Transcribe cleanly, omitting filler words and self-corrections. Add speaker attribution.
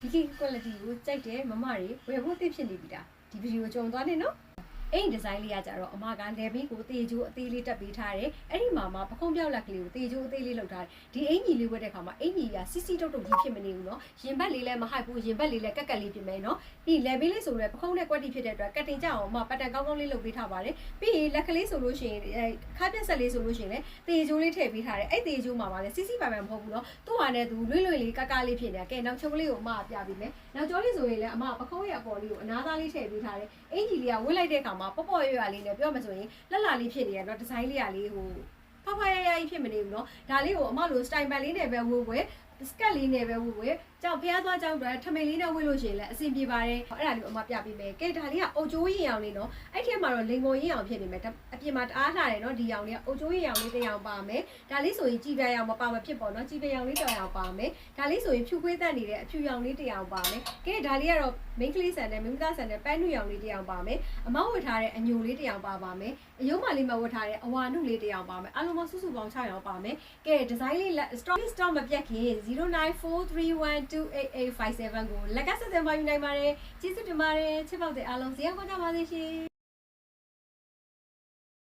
Speaker 1: ဒီ quality ကိုကြိုက်တယ်မမတွေဝယ်ဖို့သိဖြစ်နေပြီဒါဒီဗီဒီယိုကြုံသွားနေနော်အဲ့ဒီဒီဇိုင်းလေးကကြတော့အမက level ကိုတေချိုးအသေးလေးတက်ပေးထားတယ်အဲ့ဒီမှာပခုံးပြောက်လက်ကလေးကိုတေချိုးအသေးလေးလောက်ထားတယ်ဒီအင်ကြီးလေးဝတ်တဲ့ခါမှာအင်ကြီးကစီစီတုတ်တုတ်ကြီးဖြစ်မနေဘူးနော်ရင်ဘတ်လေးလည်းမဟိုက်ဘူးရင်ဘတ်လေးလည်းကက်ကက်လေးဖြစ်မယ်နော်ပြီး level လေးဆိုတော့ပခုံးနဲ့ quality ဖြစ်တဲ့အတွက်ကတ်တင်ကြအောင်အမပတ်တန်ကောင်းကောင်းလေးလုပ်ပေးထားပါတယ်ပြီးရင်လက်ကလေးဆိုလို့ရှိရင်ခါပြက်ဆက်လေးဆိုလို့ရှိရင်လည်းတေချိုးလေးထည့်ပေးထားတယ်အဲ့တေချိုးမှာလည်းစီစီပိုင်ပိုင်မဟုတ်ဘူးနော်သူ့ဟာနဲ့သူလွင့်လေးကကလေးဖြစ်နေတာကဲနောက်ချုပ်လေးကိုအမပြပေးမယ်နောက်ကျောလေးဆိုရင်လည်းအမပခုံးရဲ့အပေါ်လေးကိုအနားသားလေးထည့်ပေးထားတယ်အင်ကြီးလေးကဝတ်လိုက်တဲ့အခါမှာပေါ့ပေါ့ရွရွလေးနဲ့ပြောမှဆိုရင်လက်လာလေးဖြစ်နေရတော့ဒီဇိုင်းလေးကလေးဟိုဖဖရရကြီးဖြစ်မနေဘူးเนาะဒါလေးကိုအမလိုစတိုင်ပန်လေးနဲ့ပဲဝတ်ဝဲစကတ်လေးနဲ့ပဲဝတ်ဝဲကြောက်ဖျားသွားကြောက်တော့ထမိန်လေးနဲ့ဝတ်လို့ရှိရင်လည်းအဆင်ပြေပါတယ်အဲ့ဒါလေးကိုအမပြပေးမယ်ကဲဒါလေးကအုတ်ကျိုးရင်အောင်လေးเนาะအဲ့ထဲမှာတော့လင်ကိုရင်အောင်ဖြစ်နေမယ်အပြင်မှာတအားထားတယ်เนาะဒီအောင်လေးကအုတ်ကျိုးရင်အောင်လေးတစ်အောင်ပါမယ်ဒါလေးဆိုရင်ကြည်ပြရောင်မပါမဖြစ်ပေါ့เนาะကြည်ပြရောင်လေးတစ်အောင်ပါမယ်ဒါလေးဆိုရင်ဖြူခွေးတက်နေတဲ့အဖြူရောင်လေးတစ်အောင်ပါမယ်ကဲဒါလေးကတော့မိန်းကလေးဆန်နဲ့မိန်းမသားဆန်နဲ့ပန်းနုရောင်လေးတစ်အောင်ပါမယ်အမောက်ဝတ်ထားတဲ့အညိုလေးတစ်အောင်ပါမယ်အယုံမလေးမဝတ်ထားတဲ့အဝါနုလေးတစ်အောင်ပါမယ်အလုံးမစုစုပေါင်း6ရောင်ပါမယ်ကဲဒီဇိုင်းလေး stock မပြတ်ခင်0943128857ကိုလက်ကဆက်သွယ်ပါယူနိုင်ပါတယ်ကျေးဇူးတင်ပါတယ်ချစ်ပေါက်တဲ့အားလုံးဇေယျခွန်ကြပါစေရှင်